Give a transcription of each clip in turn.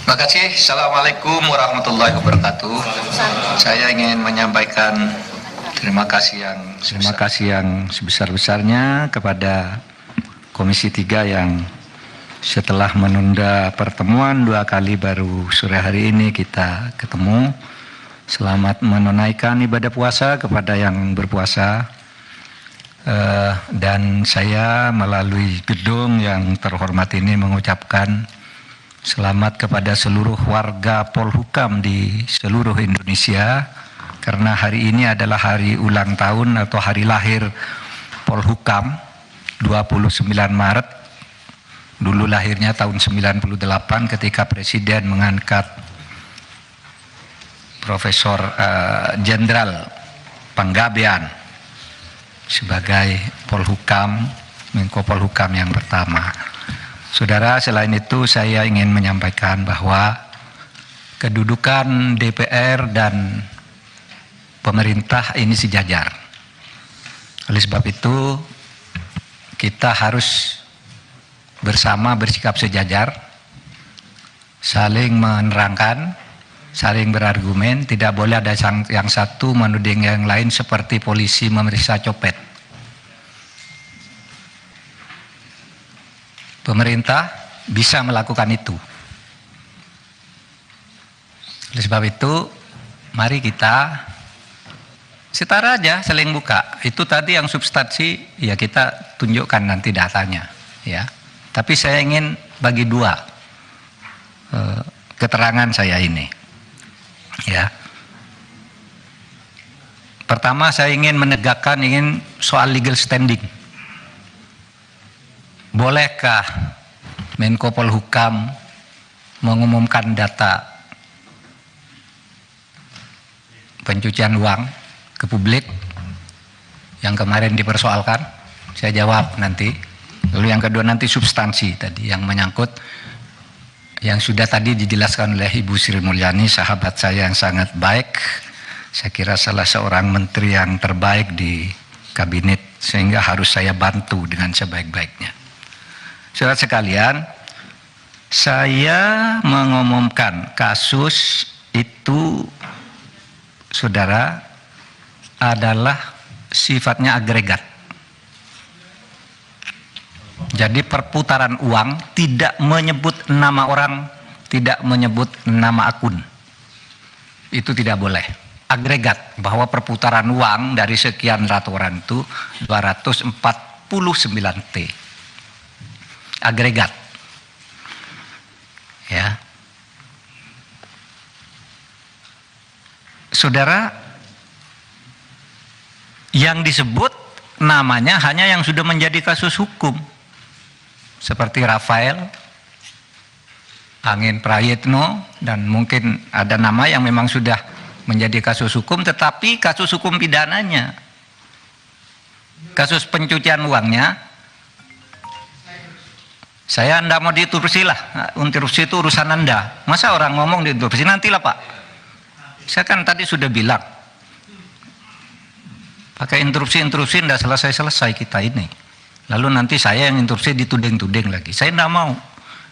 Terima kasih. Assalamualaikum warahmatullahi wabarakatuh. Saya ingin menyampaikan terima kasih yang sebesar-besarnya kepada Komisi 3 yang setelah menunda pertemuan 2 kali baru sore hari ini kita ketemu. Selamat menunaikan ibadah puasa kepada yang berpuasa. Dan saya melalui gedung yang terhormat ini mengucapkan selamat kepada seluruh warga Polhukam di seluruh Indonesia, karena hari ini adalah hari ulang tahun atau hari lahir Polhukam, 29 Maret. Dulu lahirnya tahun 98 ketika Presiden mengangkat Profesor Jenderal Panggabean sebagai Polhukam, Menko Polhukam yang pertama. Saudara, selain itu saya ingin menyampaikan bahwa kedudukan DPR dan pemerintah ini sejajar. Oleh sebab itu kita harus bersama bersikap sejajar, saling menerangkan, saling berargumen. Tidak boleh ada yang satu menuding yang lain seperti polisi memeriksa copet. Pemerintah bisa melakukan itu. Oleh sebab itu, mari kita setara aja, saling buka. Itu tadi yang substansi, ya kita tunjukkan nanti datanya, ya. Tapi saya ingin bagi dua keterangan saya ini, ya. Pertama, saya ingin menegakkan soal legal standing. Bolehkah Menko Polhukam mengumumkan data pencucian uang ke publik yang kemarin dipersoalkan? Saya jawab nanti. Lalu yang kedua nanti substansi tadi yang menyangkut yang sudah tadi dijelaskan oleh Ibu Sri Mulyani, sahabat saya yang sangat baik. Saya kira salah seorang menteri yang terbaik di kabinet, sehingga harus saya bantu dengan sebaik-baiknya. Saudara sekalian, saya mengumumkan kasus itu, saudara, adalah sifatnya agregat. Jadi perputaran uang tidak menyebut nama orang, tidak menyebut nama akun. Itu tidak boleh. Agregat, bahwa perputaran uang dari sekian laporan itu 249 T. Agregat. Ya. Saudara, yang disebut namanya hanya yang sudah menjadi kasus hukum. Seperti Rafael, Angin Prayitno, dan mungkin ada nama yang memang sudah menjadi kasus hukum, tetapi kasus hukum pidananya, kasus pencucian uangnya, saya tidak mau diinterupsi lah. Interupsi itu urusan Anda. Masa orang ngomong diinterupsi? Nantilah Pak. Saya kan tadi sudah bilang, pakai interupsi tidak selesai-selesai kita ini. Lalu nanti saya yang interupsi dituding-tuding lagi. Saya tidak mau.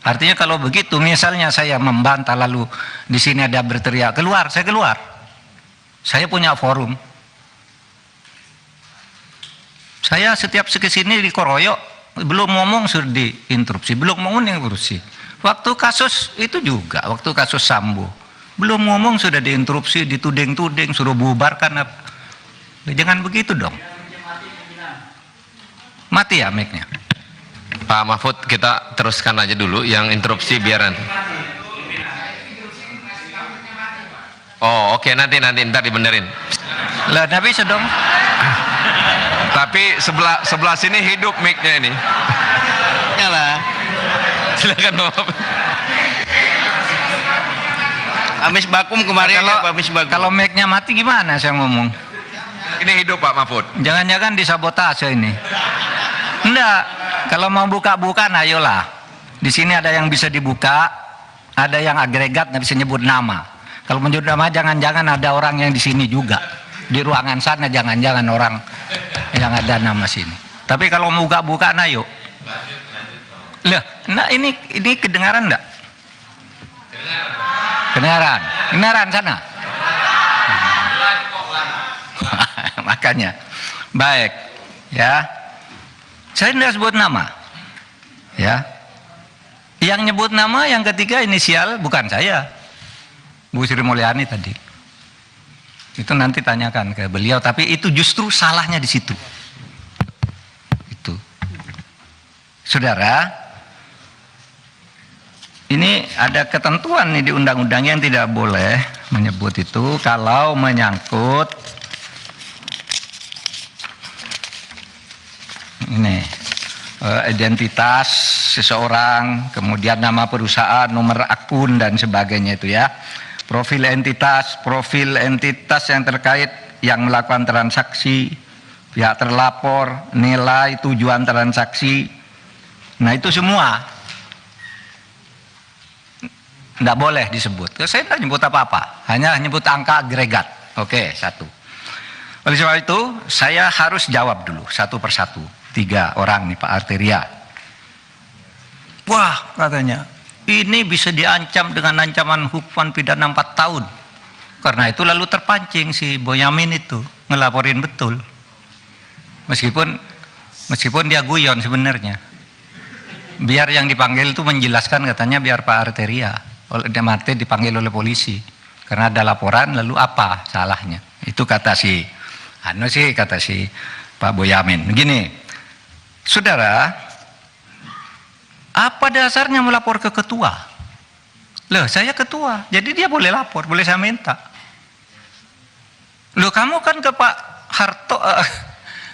Artinya kalau begitu, misalnya saya membantah lalu di sini ada berteriak, keluar, saya keluar. Saya punya forum. Saya setiap kesini dikoroyok, belum ngomong sudah diinterupsi, belum ngomong interupsi. Waktu kasus itu juga, waktu kasus Sambo, belum ngomong sudah diinterupsi, dituding-tuding, suruh bubarkan. Jangan begitu dong. Mati ya mic-nya. Pak Mahfud, kita teruskan aja dulu yang interupsi biaran. Oh oke, nanti ntar dibenerin. Lah tapi sedang. Tapi sebelah sini hidup mic-nya ini. Nyala. Silakan Bapak. Amis Bakum kemarin kalau mic-nya mati gimana saya ngomong? Ini hidup Pak Mahfud. Jangan-jangan disabotase ini. Enggak, kalau mau buka-bukaan ayolah. Di sini ada yang bisa dibuka, ada yang agregat nggak bisa nyebut nama. Kalau menyebut nama jangan-jangan ada orang yang di sini juga. Di ruangan sana jangan-jangan orang yang ada nama sini. Tapi kalau mau buka-bukaan ayo. Lah, nah ini kedengaran enggak? Kedengaran sana. Makanya, baik, ya. Saya tidak sebut nama, ya. Yang nyebut nama yang ketiga inisial bukan saya, Bu Sri Mulyani tadi. Itu nanti tanyakan ke beliau. Tapi itu justru salahnya di situ. Itu, saudara. Ini ada ketentuan nih di undang-undang yang tidak boleh menyebut itu kalau menyangkut ini identitas seseorang, kemudian nama perusahaan, nomor akun dan sebagainya itu ya. Profil entitas yang terkait yang melakukan transaksi, pihak terlapor, nilai, tujuan transaksi. Nah, itu semua tidak boleh disebut. Saya tidak nyebut apa-apa, hanya nyebut angka agregat. Oke, satu. Oleh sebab itu, saya harus jawab dulu satu persatu. 3 orang nih, Pak Arteria. Wah, katanya, ini bisa diancam dengan ancaman hukuman pidana 4 tahun. Karena itu lalu terpancing si Boyamin itu ngelaporin betul. Meskipun dia guyon sebenarnya. Biar yang dipanggil itu menjelaskan, katanya biar Pak Arteria. Dia mati dipanggil oleh polisi karena ada laporan, lalu apa salahnya? Itu kata si Pak Boyamin. Begini, saudara, apa dasarnya melapor ke ketua? Loh, saya ketua, jadi dia boleh lapor, boleh saya minta. Loh, kamu kan ke Pak Harto,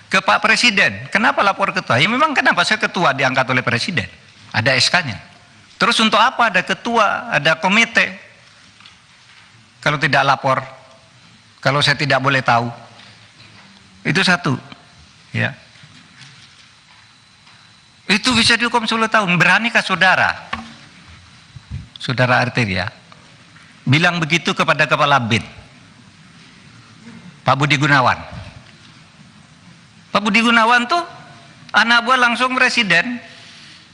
ke Pak Presiden, kenapa lapor ketua? Ya memang kenapa saya ketua diangkat oleh Presiden, ada SK-nya. Terus untuk apa ada ketua, ada komite? Kalau tidak lapor, kalau saya tidak boleh tahu, itu satu, ya. Itu bisa dihukum 10 tahun. Beranikah saudara Arteria bilang begitu kepada Kepala BIN, Pak Budi Gunawan? Pak Budi Gunawan tuh anak buah langsung presiden.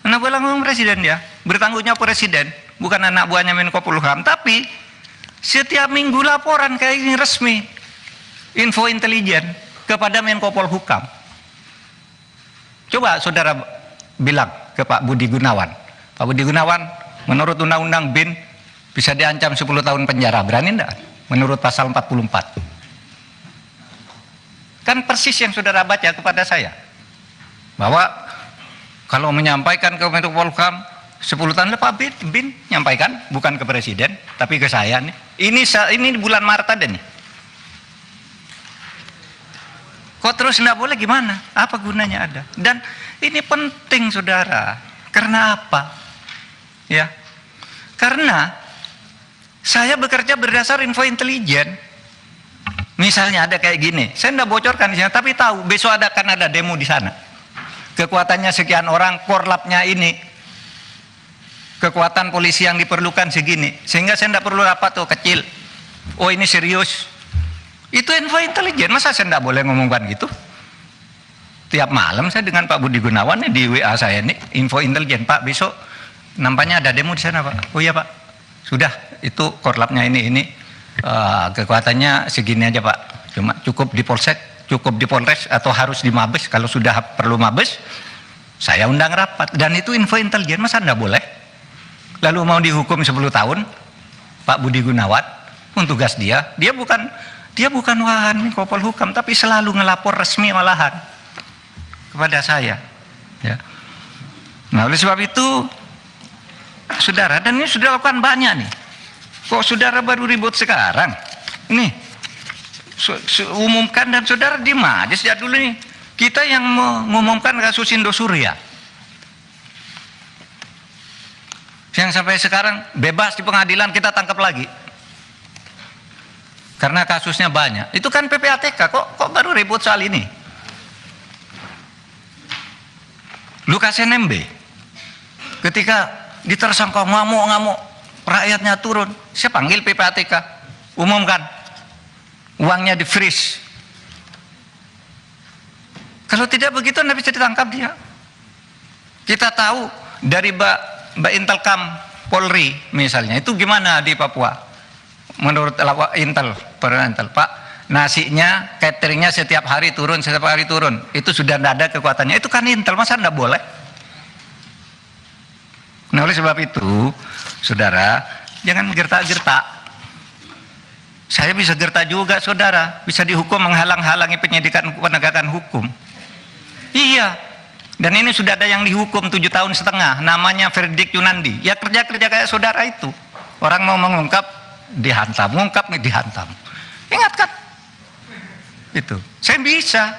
Anak buah langsung presiden dia, bertanggung jawab presiden, bukan anak buahnya Menko Polhukam. Tapi setiap minggu laporan kayak ini resmi, info intelijen kepada Menko Polhukam. Coba saudara bilang ke Pak Budi Gunawan, Pak Budi Gunawan, menurut Undang-Undang BIN bisa diancam 10 tahun penjara, berani enggak? Menurut pasal 44. Kan persis yang saudara baca kepada saya, bahwa kalau menyampaikan ke Menko Polhukam 10 tahun Pak BIN nyampaikan, bukan ke presiden tapi ke saya nih. Ini bulan Maret ada nih. Kok terus enggak boleh, gimana? Apa gunanya ada? Dan ini penting saudara. Karena apa? Ya. Karena saya bekerja berdasar info intelijen. Misalnya ada kayak gini, saya enggak bocorkan di sana, tapi tahu besok akan ada demo di sana. Kekuatannya sekian orang, korlapnya ini, kekuatan polisi yang diperlukan segini, sehingga saya tidak perlu rapat tuh kecil. Oh ini serius. Itu info intelijen, masa saya tidak boleh ngomongkan gitu? Tiap malam saya dengan Pak Budi Gunawan nih, di WA saya nih, info intelijen, Pak besok nampaknya ada demo di sana Pak. Oh iya Pak, sudah itu korlapnya ini kekuatannya segini aja Pak. Cuma cukup di Polsek, cukup di Polres, atau harus di Mabes. Kalau sudah perlu Mabes, saya undang rapat. Dan itu info intelijen, masa enggak boleh? Lalu mau dihukum 10 tahun Pak Budi Gunawan, untuk tugas dia bukan wahan Menko Polhukam, tapi selalu ngelapor resmi malahan kepada saya, ya. Nah, oleh sebab itu saudara, dan ini sudah lakukan banyak nih. Kok saudara baru ribut sekarang? Ini umumkan, dan saudara diem aja sejak dulu nih. Kita yang mengumumkan kasus Indosuria, yang sampai sekarang bebas di pengadilan, kita tangkap lagi karena kasusnya banyak. Itu kan PPATK, kok baru ribut soal ini? Lukas NMB ketika ditersangka ngamuk, rakyatnya turun, saya panggil PPATK, umumkan, uangnya di freeze. Kalau tidak begitu Anda bisa ditangkap dia. Kita tahu dari Mbak Intelkam Polri misalnya, itu gimana di Papua? menurut Intel, Pak, nasinya, cateringnya setiap hari turun, itu sudah tidak ada kekuatannya. Itu kan Intel, masa tidak boleh? Nah, oleh sebab itu, saudara, jangan gertak-gertak. Saya bisa gertak juga, saudara, bisa dihukum menghalang-halangi penyidikan penegakan hukum. Iya, dan ini sudah ada yang dihukum 7,5 tahun, namanya Verdik Yunandi. Ya kerja-kerja kayak saudara itu. Orang mau mengungkap, dihantam, dihantam. Ingat kan? Itu. Saya bisa,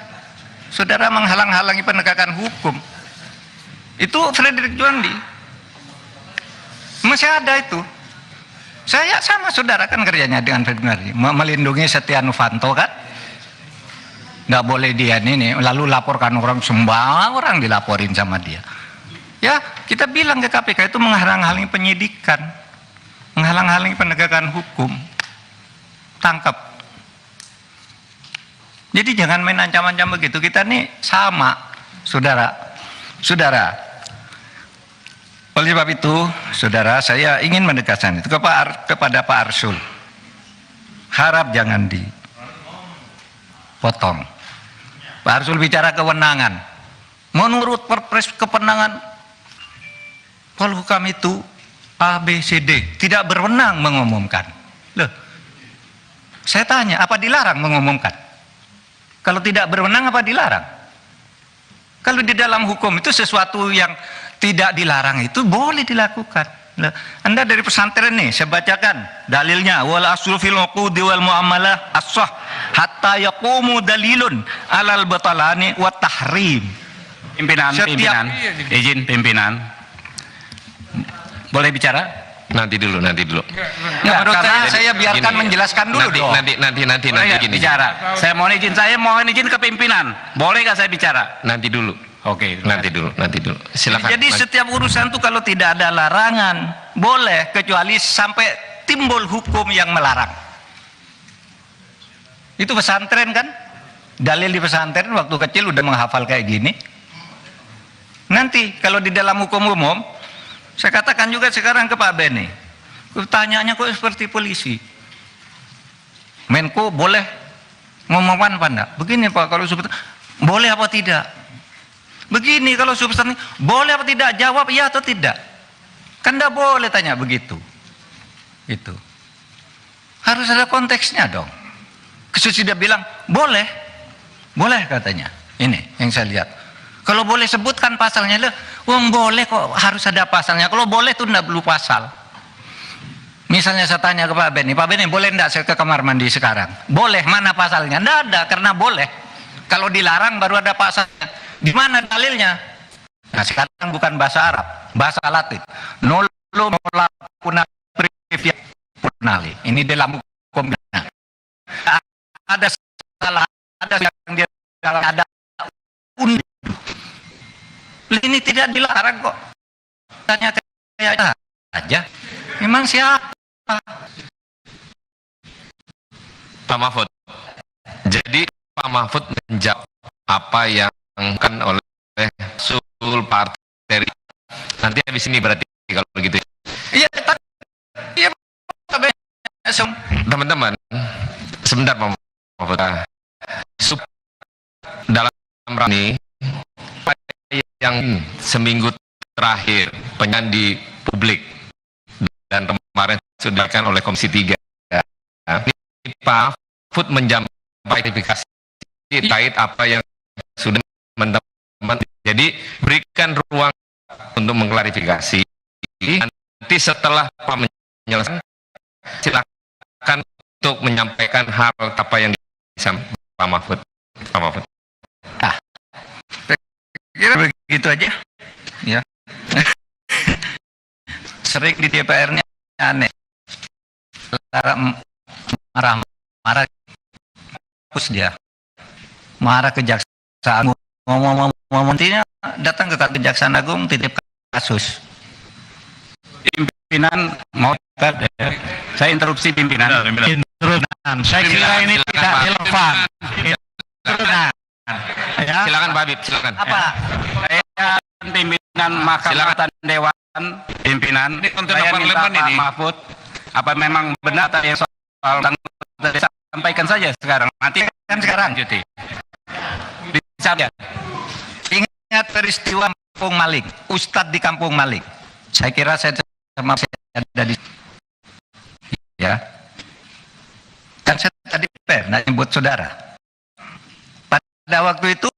saudara, menghalang-halangi penegakan hukum. Itu Verdik Yunandi. Masih ada itu. Saya sama saudara kan kerjanya dengan Verdik Yunandi, melindungi Setia Novanto kan? Nggak boleh dia ini, lalu laporkan orang, semua orang dilaporin sama dia. Ya, kita bilang ke KPK itu menghalang-halangi penyidikan, menghalang-halangi penegakan hukum. Tangkap. Jadi jangan main ancam-ancam begitu. Kita nih sama, saudara. Oleh sebab itu, saudara, saya ingin menegaskan itu kepada Pak Arsul. Harap jangan dipotong. Pak Arsul bicara kewenangan. Menurut Perpres kewenangan Polhukam itu A, B, C, D. Tidak berwenang mengumumkan. Loh, saya tanya, apa dilarang mengumumkan? Kalau tidak berwenang, apa dilarang? Kalau di dalam hukum itu sesuatu yang tidak dilarang itu boleh dilakukan. Anda dari pesantren nih, saya bacakan dalilnya, wal aslu fil uqudi wal muamalah as-sah hatta yaqumu dalilun alal batalani wa tahrim. Pimpinan, izin pimpinan. Boleh bicara? Nanti dulu. Enggak, menurut saya biarkan gini, menjelaskan dulu dong. Nanti gini. Bicara. Saya mohon izin ke pimpinan. Boleh nggak saya bicara? Nanti dulu. Oke, nanti dulu. Silakan. Jadi setiap urusan itu kalau tidak ada larangan, boleh, kecuali sampai timbul hukum yang melarang. Itu pesantren kan? Dalil di pesantren waktu kecil udah menghafal kayak gini. Nanti kalau di dalam hukum umum, saya katakan juga sekarang ke Pak Beni, pertanyaannya kok seperti polisi. Menko boleh ngomongkan apa enggak? Begini Pak, kalau substansi boleh apa tidak? Begini kalau substansi boleh apa tidak? Jawab iya atau tidak. Kan enggak boleh tanya begitu. Itu harus ada konteksnya dong. Sesudah bilang boleh katanya. Ini yang saya lihat. Kalau boleh sebutkan pasalnya, wong boleh kok harus ada pasalnya. Kalau boleh tuh enggak perlu pasal. Misalnya saya tanya ke Pak Beni boleh enggak saya ke kamar mandi sekarang? Boleh, mana pasalnya? Enggak ada, karena boleh. Kalau dilarang baru ada pasalnya. Di mana dalilnya? Nah sekarang bukan bahasa Arab, bahasa Latin. Nolo puna previa punali. Ini dalam hukum. Ada salah, ada yang dia ada undur. Ini tidak dilarang kok. Tanya kayak aja. Memang siapa? Pak Mahfud. Jadi Pak Mahfud menjawab apa yang kan oleh Sul Parteri. Nanti habis ini berarti kalau begitu. Iya, teman-teman, sebentar Pak Mahfud. Dalam ini yang seminggu terakhir penyanyi di publik dan kemarin sudah kan oleh Komisi 3. Ini Pak Mahfud menyampaikan klarifikasi terkait apa yang sudah teman-teman, jadi berikan ruang untuk mengklarifikasi. Nanti setelah Pak menyelesaikan, silakan untuk menyampaikan hal apa yang disampaikan Pak Mahfud. Kira begitu aja. Ya. Sering di DPR-nya aneh. Marah, hapus dia. Marah kejaksaan. Ngomong-ngomongnya datang ke Kejaksaan Agung titip kasus. Pimpinan mau saya interupsi pimpinan. Saya kira ini tidak relevan. Silakan Pak Habib, silakan. Apa? Saya pimpinan Mahkamah Dewan, pimpinan. Saya minta Pak Mahfud, apa memang benar tadi yang sampaikan saja sekarang. Nanti Kan sekarang. lanjuti. Bisa ya. Ingat peristiwa Kampung Malik, Ustadz di Kampung Malik. Saya kira saya sama saya ada di ya. Kan saya tadi pernah nyebut saudara. Pada waktu itu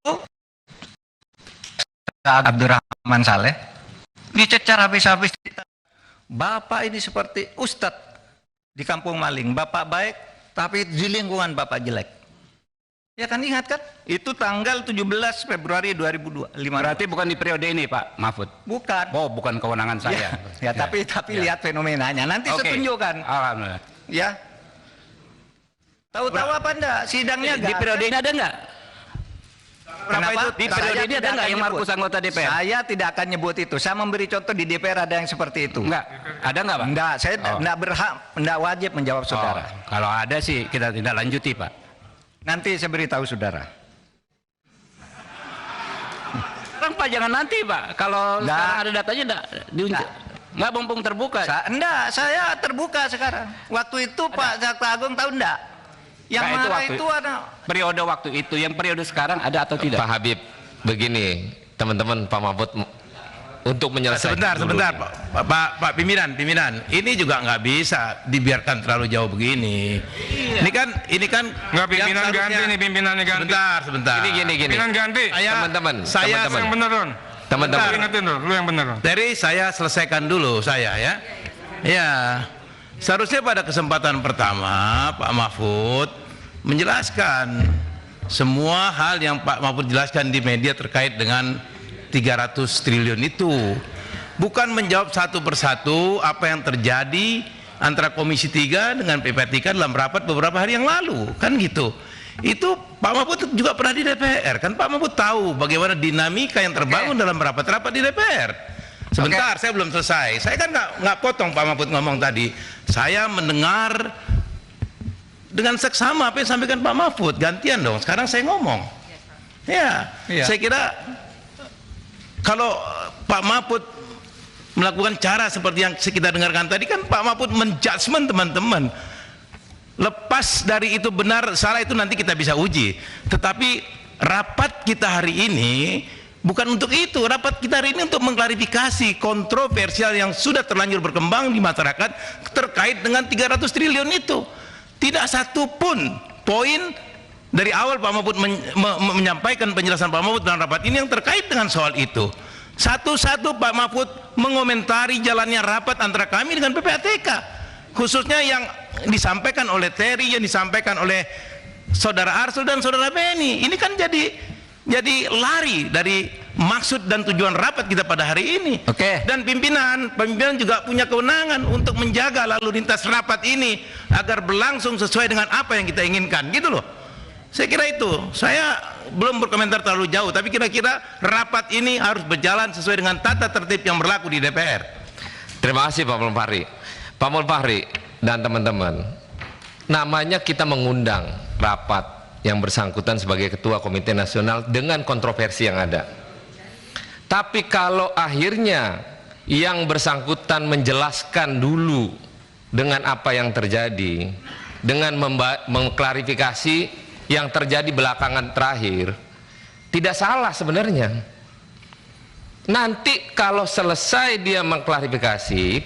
Abdurrahman Saleh dicecar habis-habis. Bapak ini seperti Ustadz di Kampung Maling. Bapak baik, tapi di lingkungan Bapak jelek. Ya kan, ingat kan? Itu tanggal 17 Februari 2005. Berarti bukan di periode ini Pak Mahfud? Bukan. Oh, bukan kewenangan saya. Ya, tapi lihat fenomenanya. Nanti saya tunjukkan. Alhamdulillah. Ya. Tahu-tahu apa enggak? Sidangnya Di periode ini ada enggak? Kenapa? Di periode ini ada enggak yang Markus anggota DPR? Saya tidak akan nyebut itu. Saya memberi contoh di DPR ada yang seperti itu. Enggak. Ada enggak, Pak? Enggak, saya enggak berhak, enggak wajib menjawab saudara. Kalau ada sih kita tidak lanjuti, Pak. Nanti saya beritahu saudara. Sekarang Pak jangan nanti, Pak. Kalau Enggak. sekarang ada datanya enggak enggak mumpung terbuka. Enggak, saya terbuka sekarang. Waktu itu Pak Jaksa Agung tahu enggak? Yang Nah, marah waktu itu ada. periode waktu itu, yang periode sekarang ada atau tidak? Pak Habib, begini teman-teman Pak Mahfud, untuk menyelesaikan Sebentar, Pak pimpinan, ini juga nggak bisa dibiarkan terlalu jauh begini. Ini kan Nggak, pimpinan yang ganti seharusnya- nih, pimpinannya ganti. Sebentar. Gini. Pimpinan ganti. Teman-teman, Saya Yang bener Ron. teman-teman. Lu ingetin Ron, lu yang bener Ron. dari saya selesaikan dulu saya ya. Ya, seharusnya pada kesempatan pertama Pak Mahfud menjelaskan semua hal yang Pak Mahfud jelaskan di media terkait dengan 300 triliun itu, bukan menjawab satu persatu apa yang terjadi antara Komisi 3 dengan PPATK dalam rapat beberapa hari yang lalu, kan gitu. Itu Pak Mahfud juga pernah di DPR, kan Pak Mahfud tahu bagaimana dinamika yang terbangun dalam rapat-rapat di DPR. Sebentar, saya belum selesai. Saya kan nggak potong Pak Mahfud ngomong tadi. Saya mendengar dengan seksama apa yang disampaikan Pak Mahfud. Gantian dong, sekarang saya ngomong. Ya, Iya. saya kira kalau Pak Mahfud melakukan cara seperti yang kita dengarkan tadi, kan Pak Mahfud menjudgment teman-teman. Lepas dari itu benar salah itu nanti kita bisa uji. Tetapi rapat kita hari ini bukan untuk itu. Rapat kita hari ini untuk mengklarifikasi kontroversial yang sudah terlanjur berkembang di masyarakat terkait dengan 300 triliun itu. Tidak satu pun poin dari awal Pak Mahfud menyampaikan penjelasan Pak Mahfud dalam rapat ini yang terkait dengan soal itu. Satu-satu Pak Mahfud mengomentari jalannya rapat antara kami dengan PPATK, khususnya yang disampaikan oleh Terry, yang disampaikan oleh Saudara Arsul dan Saudara Beni. Ini kan jadi lari dari maksud dan tujuan rapat kita pada hari ini. Oke. Dan pimpinan juga punya kewenangan untuk menjaga lalu lintas rapat ini agar berlangsung sesuai dengan apa yang kita inginkan, gitu loh. Saya kira itu. Saya belum berkomentar terlalu jauh, tapi kira-kira rapat ini harus berjalan sesuai dengan tata tertib yang berlaku di DPR. Terima kasih Pak Mulfahri. Pak Mulfahri dan teman-teman, namanya kita mengundang rapat yang bersangkutan sebagai Ketua Komite Nasional dengan kontroversi yang ada. Tapi kalau akhirnya yang bersangkutan menjelaskan dulu dengan apa yang terjadi, dengan mengklarifikasi yang terjadi belakangan terakhir, tidak salah sebenarnya. Nanti kalau selesai dia mengklarifikasi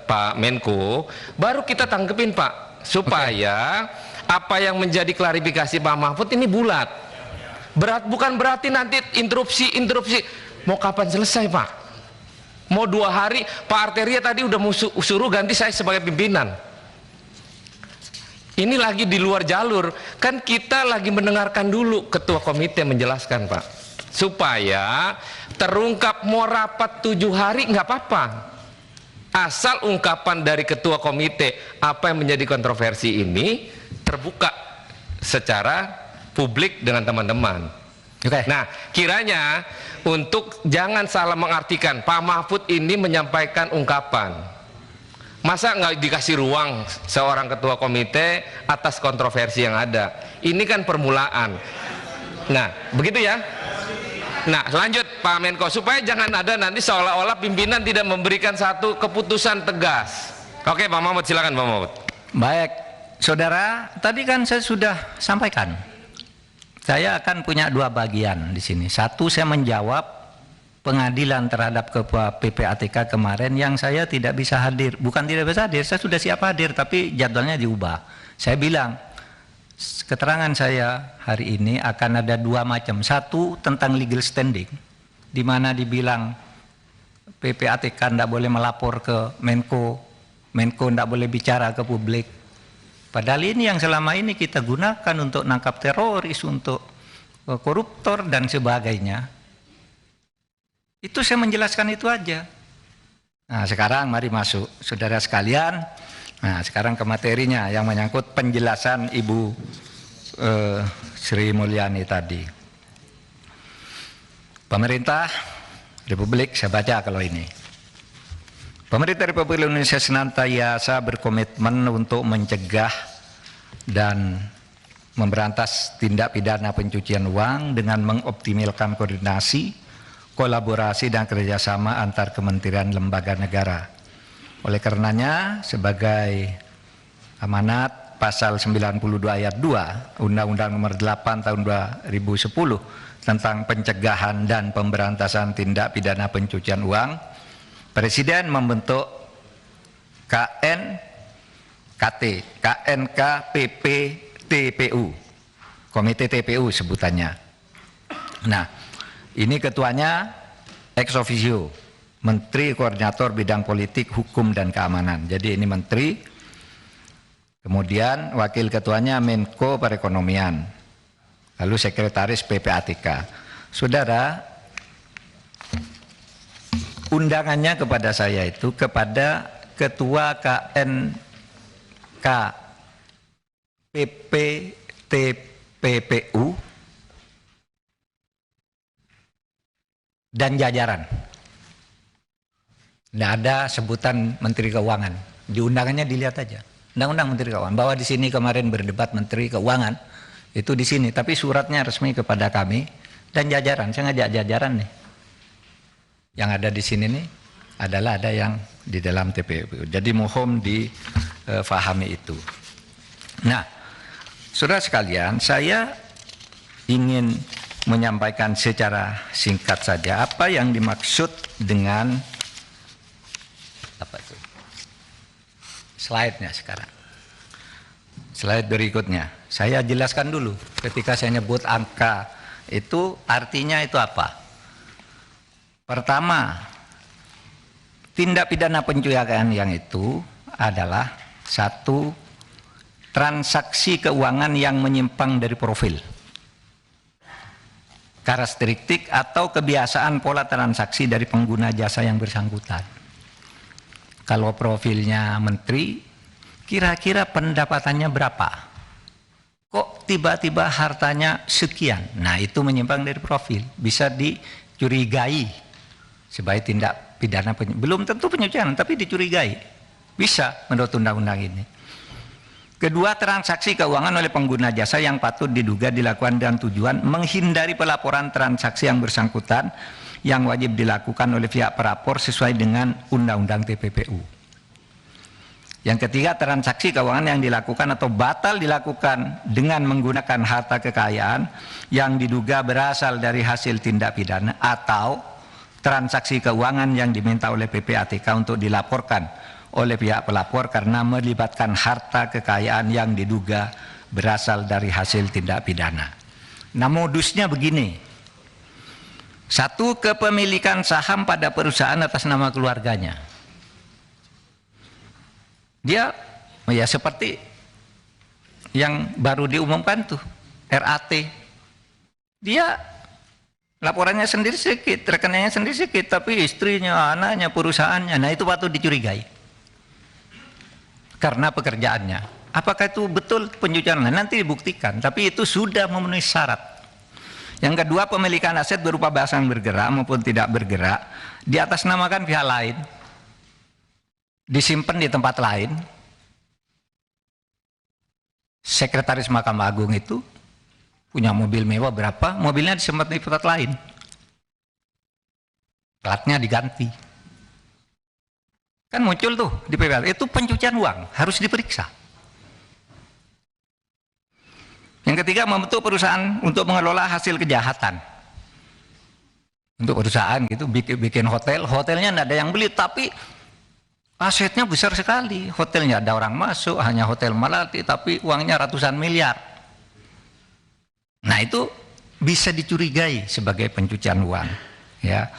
Pak Menko, baru kita tangkepin Pak, supaya apa yang menjadi klarifikasi Pak Mahfud ini bulat. Bukan berarti nanti interupsi. Mau kapan selesai Pak? Mau 2 hari? Pak Arteria tadi udah mau suruh ganti saya sebagai pimpinan. Ini lagi di luar jalur. Kan kita lagi mendengarkan dulu ketua komite menjelaskan Pak, supaya terungkap. Mau rapat 7 hari nggak apa-apa, asal ungkapan dari ketua komite apa yang menjadi kontroversi ini terbuka secara publik dengan teman-teman. Nah, kiranya untuk jangan salah mengartikan Pak Mahfud ini menyampaikan ungkapan, masa nggak dikasih ruang seorang ketua komite atas kontroversi yang ada. Ini kan permulaan. Nah, begitu ya. Nah, lanjut Pak Menko, supaya jangan ada nanti seolah-olah pimpinan tidak memberikan satu keputusan tegas. Oke Pak Mahfud, silakan Pak Mahfud. Baik, saudara, tadi kan saya sudah sampaikan, saya akan punya dua bagian di sini. Satu, saya menjawab pengadilan terhadap Ketua PPATK kemarin yang saya tidak bisa hadir. Bukan tidak bisa hadir, saya sudah siap hadir, tapi jadwalnya diubah. Saya bilang, keterangan saya hari ini akan ada dua macam. Satu, tentang legal standing, di mana dibilang PPATK tidak boleh melapor ke Menko, Menko tidak boleh bicara ke publik. Padahal ini yang selama ini kita gunakan untuk nangkap teroris, untuk koruptor dan sebagainya. Itu saya menjelaskan itu aja. Nah, sekarang mari masuk, saudara sekalian. Nah, sekarang ke materinya yang menyangkut penjelasan Ibu Sri Mulyani tadi. Pemerintah Republik, saya baca kalau ini. Pemerintah Republik Indonesia senantiasa berkomitmen untuk mencegah dan memberantas tindak pidana pencucian uang dengan mengoptimalkan koordinasi, kolaborasi dan kerjasama antar kementerian lembaga negara. Oleh karenanya, sebagai amanat pasal 92 ayat 2 Undang-Undang Nomor 8 Tahun 2010 tentang pencegahan dan pemberantasan tindak pidana pencucian uang, Presiden membentuk KNKPP TPU, Komite TPU sebutannya. Nah, ini ketuanya ex officio, Menteri Koordinator Bidang Politik, Hukum dan Keamanan. Jadi ini Menteri, kemudian wakil ketuanya Menko Perekonomian, lalu Sekretaris PPATK. Saudara, undangannya kepada saya itu kepada Ketua KNKPPTPPU dan jajaran. Tidak ada sebutan Menteri Keuangan. Di undangannya dilihat aja. Undang-Undang Menteri Keuangan. Bahwa di sini kemarin berdebat Menteri Keuangan itu di sini. Tapi suratnya resmi kepada kami dan jajaran. Saya ngajak jajaran nih. Yang ada di sini nih adalah ada yang di dalam TPU. Jadi mohon difahami itu. Nah, saudara sekalian, saya ingin menyampaikan secara singkat saja apa yang dimaksud dengan apa itu? Slide-nya sekarang. Slide berikutnya. Saya jelaskan dulu ketika saya nyebut angka itu artinya itu apa? Pertama, tindak pidana pencucian yang itu adalah satu, transaksi keuangan yang menyimpang dari profil, karakteristik atau kebiasaan pola transaksi dari pengguna jasa yang bersangkutan. Kalau profilnya menteri, kira-kira pendapatannya berapa? Kok tiba-tiba hartanya sekian? Nah, itu menyimpang dari profil, bisa dicurigai sebagai tindak pidana belum tentu pencucian, tapi dicurigai, bisa menurut undang-undang ini. Kedua, transaksi keuangan oleh pengguna jasa yang patut diduga dilakukan dengan tujuan menghindari pelaporan transaksi yang bersangkutan yang wajib dilakukan oleh pihak pelapor sesuai dengan Undang-Undang TPPU. Yang ketiga, transaksi keuangan yang dilakukan atau batal dilakukan dengan menggunakan harta kekayaan yang diduga berasal dari hasil tindak pidana atau transaksi keuangan yang diminta oleh PPATK untuk dilaporkan oleh pihak pelapor karena melibatkan harta kekayaan yang diduga berasal dari hasil tindak pidana. Nah, modusnya begini. Satu, kepemilikan saham pada perusahaan atas nama keluarganya. Dia ya seperti yang baru diumumkan tuh, RAT. Dia laporannya sendiri sedikit, rekeningnya sendiri sedikit, tapi istrinya, anaknya, perusahaannya, nah itu patut dicurigai karena pekerjaannya. Apakah itu betul pencucian? Nanti dibuktikan, tapi itu sudah memenuhi syarat. Yang kedua, pemilikan aset berupa barang bergerak maupun tidak bergerak diatasnamakan pihak lain, disimpan di tempat lain. Sekretaris Mahkamah Agung itu punya mobil mewah berapa, mobilnya disimpan di tempat lain, platnya diganti, kan muncul tuh di PPL. Itu pencucian uang, harus diperiksa. Yang ketiga, membentuk perusahaan untuk mengelola hasil kejahatan. Untuk perusahaan gitu, bikin hotel, hotelnya tidak ada yang beli, tapi asetnya besar sekali. Hotelnya ada orang masuk, hanya hotel Melati, tapi uangnya ratusan miliar. Nah itu bisa dicurigai sebagai pencucian uang. Ya.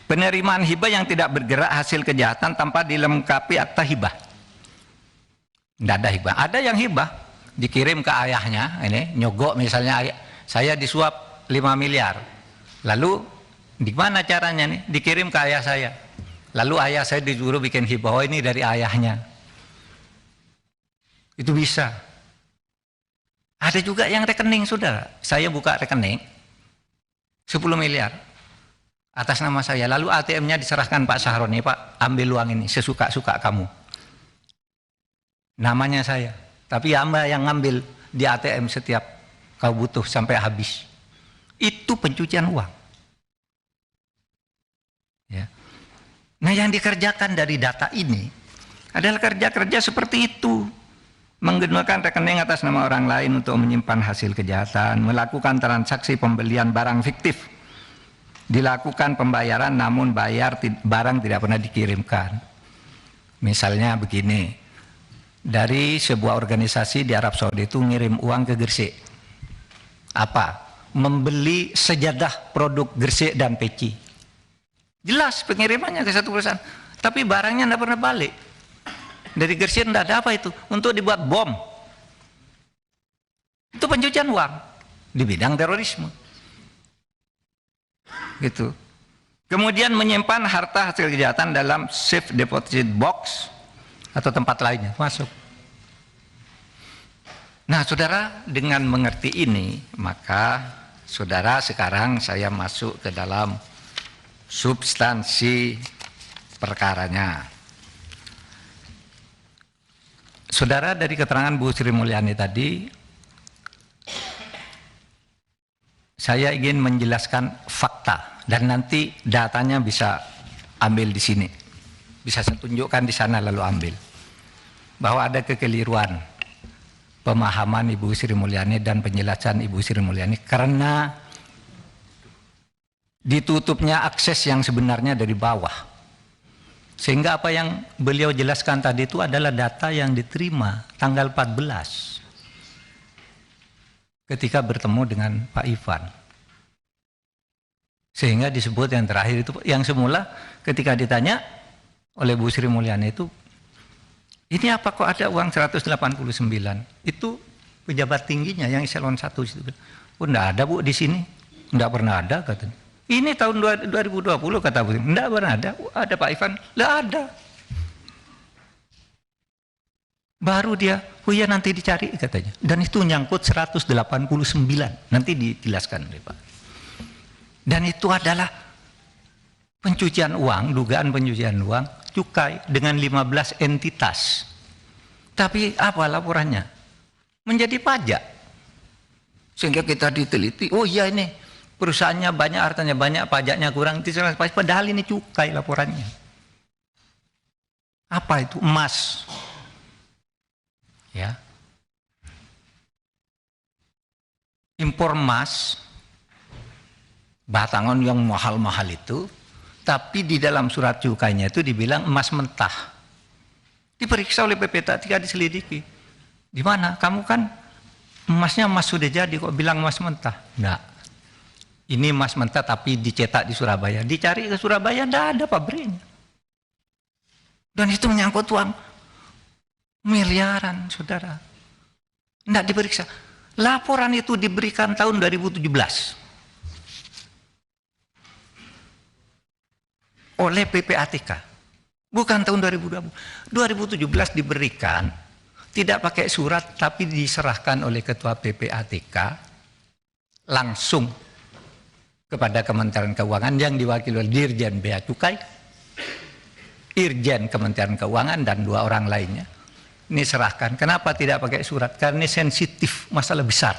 Penerimaan hibah yang tidak bergerak hasil kejahatan tanpa dilengkapi akta hibah. Tidak ada hibah. Ada yang hibah, dikirim ke ayahnya, ini nyogok misalnya, saya disuap 5 miliar. Lalu di mana caranya nih? Dikirim ke ayah saya. Lalu ayah saya disuruh bikin hibah, oh ini dari ayahnya. Itu bisa. Ada juga yang rekening, saudara. Saya buka rekening 10 miliar atas nama saya. Lalu ATM-nya diserahkan Pak Sahroni, Pak ambil uang ini sesuka-suka kamu. Namanya saya. Tapi Anda yang ngambil di ATM setiap kau butuh sampai habis. Itu pencucian uang. Ya. Nah yang dikerjakan dari data ini adalah kerja-kerja seperti itu, menggunakan rekening atas nama orang lain untuk menyimpan hasil kejahatan, melakukan transaksi pembelian barang fiktif, dilakukan pembayaran namun barang tidak pernah dikirimkan. Misalnya begini, dari sebuah organisasi di Arab Saudi itu ngirim uang ke Gresik, apa? Membeli sejadah produk Gresik dan peci. Jelas pengirimannya ke satu perusahaan, tapi barangnya tidak pernah balik. Dari Gresik tidak ada apa itu, untuk dibuat bom. Itu pencucian uang di bidang terorisme. Gitu. Kemudian menyimpan harta hasil kejahatan dalam safe deposit box atau tempat lainnya masuk. Nah, saudara, dengan mengerti ini, maka saudara sekarang saya masuk ke dalam substansi perkaranya. Saudara, dari keterangan Bu Sri Mulyani tadi, saya ingin menjelaskan fakta dan nanti datanya bisa ambil di sini. Bisa saya tunjukkan di sana lalu ambil. Bahwa ada kekeliruan pemahaman Ibu Sri Mulyani dan penjelasan Ibu Sri Mulyani karena ditutupnya akses yang sebenarnya dari bawah. Sehingga apa yang beliau jelaskan tadi itu adalah data yang diterima tanggal 14 ketika bertemu dengan Pak Ivan. Sehingga disebut yang terakhir itu, yang semula ketika ditanya oleh Bu Sri Mulyani itu, ini apa kok ada uang 189? Itu pejabat tingginya yang eselon 1 itu. Oh enggak ada Bu di sini. Enggak pernah ada katanya. Ini tahun 2020 kata Bu, enggak pernah ada. Ada Pak Ivan, enggak ada. Baru dia, oh iya nanti dicari katanya. Dan itu nyangkut 189, nanti dijelaskan oleh Pak. Dan itu adalah pencucian uang, dugaan pencucian uang, cukai dengan 15 entitas. Tapi apa laporannya? Menjadi pajak. Sehingga kita diteliti, oh iya ini perusahaannya banyak, hartanya banyak, pajaknya kurang, padahal ini cukai laporannya. Apa itu? Emas. Ya. Impor emas, batangan yang mahal-mahal itu, tapi di dalam surat cukainya itu dibilang emas mentah. Diperiksa oleh PPT, diselidiki. Di mana? Kamu kan emasnya emas sudah jadi, kok bilang emas mentah? Enggak. Ini emas mentah tapi dicetak di Surabaya. Dicari ke Surabaya, tidak ada pabriknya. Dan itu menyangkut uang miliaran, saudara. Tidak diperiksa. Laporan itu diberikan tahun 2017 oleh PPATK. Bukan tahun 2020. 2017 diberikan, tidak pakai surat, tapi diserahkan oleh Ketua PPATK langsung kepada Kementerian Keuangan yang diwakili oleh Dirjen Bea Cukai, Irjen Kementerian Keuangan, dan 2 orang lainnya. Ini serahkan. Kenapa tidak pakai surat? Karena ini sensitif, masalah besar.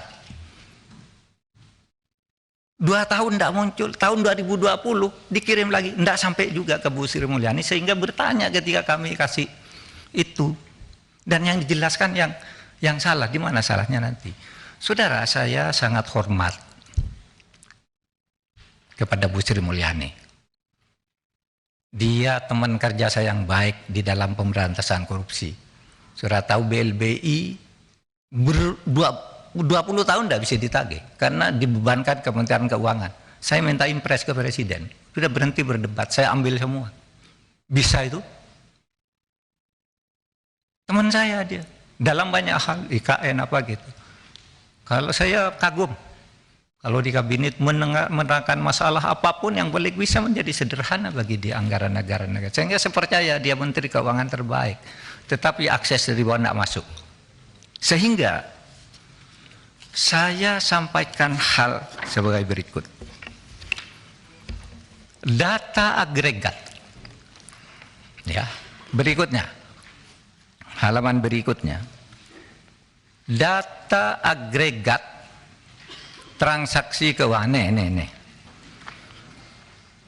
2 tahun tidak muncul, tahun 2020 dikirim lagi, tidak sampai juga ke Bu Sri Mulyani, sehingga bertanya ketika kami kasih itu. Dan yang dijelaskan yang salah, di mana salahnya nanti? saudara, saya sangat hormat kepada Bu Sri Mulyani. Dia teman kerja saya yang baik di dalam pemberantasan korupsi. Sudah tahu BLBI 20 tahun tidak bisa ditagih karena dibebankan Kementerian Keuangan. Saya minta impres ke Presiden, sudah berhenti berdebat, saya ambil semua. Bisa itu? Teman saya dia, dalam banyak hal, IKN apa gitu. Kalau saya kagum, kalau di kabinet menerangkan masalah apapun yang boleh bisa menjadi sederhana bagi di anggaran negara. Sehingga saya percaya dia Menteri Keuangan terbaik. Tetapi akses dari bawah tidak masuk. Sehingga saya sampaikan hal sebagai berikut. Data agregat. Ya, berikutnya. Halaman berikutnya. Data agregat transaksi keuangan, nih.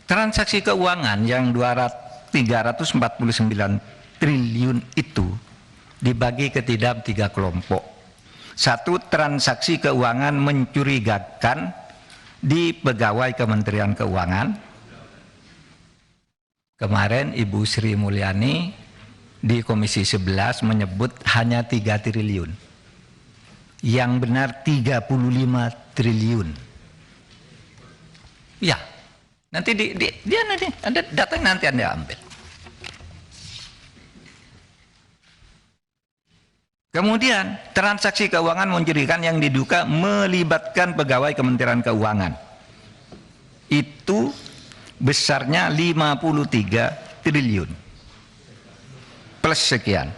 Transaksi keuangan yang 349 triliun itu dibagi ke tiga kelompok. Satu, transaksi keuangan mencurigakan di pegawai Kementerian Keuangan. Kemarin Ibu Sri Mulyani di Komisi 11 menyebut hanya 3 triliun. Yang benar 35 triliun. Ya, nanti dia nanti ada datanya, nanti Anda ambil. Kemudian transaksi keuangan mencurigakan yang diduga melibatkan pegawai Kementerian Keuangan. Itu besarnya 53 triliun. Plus sekian.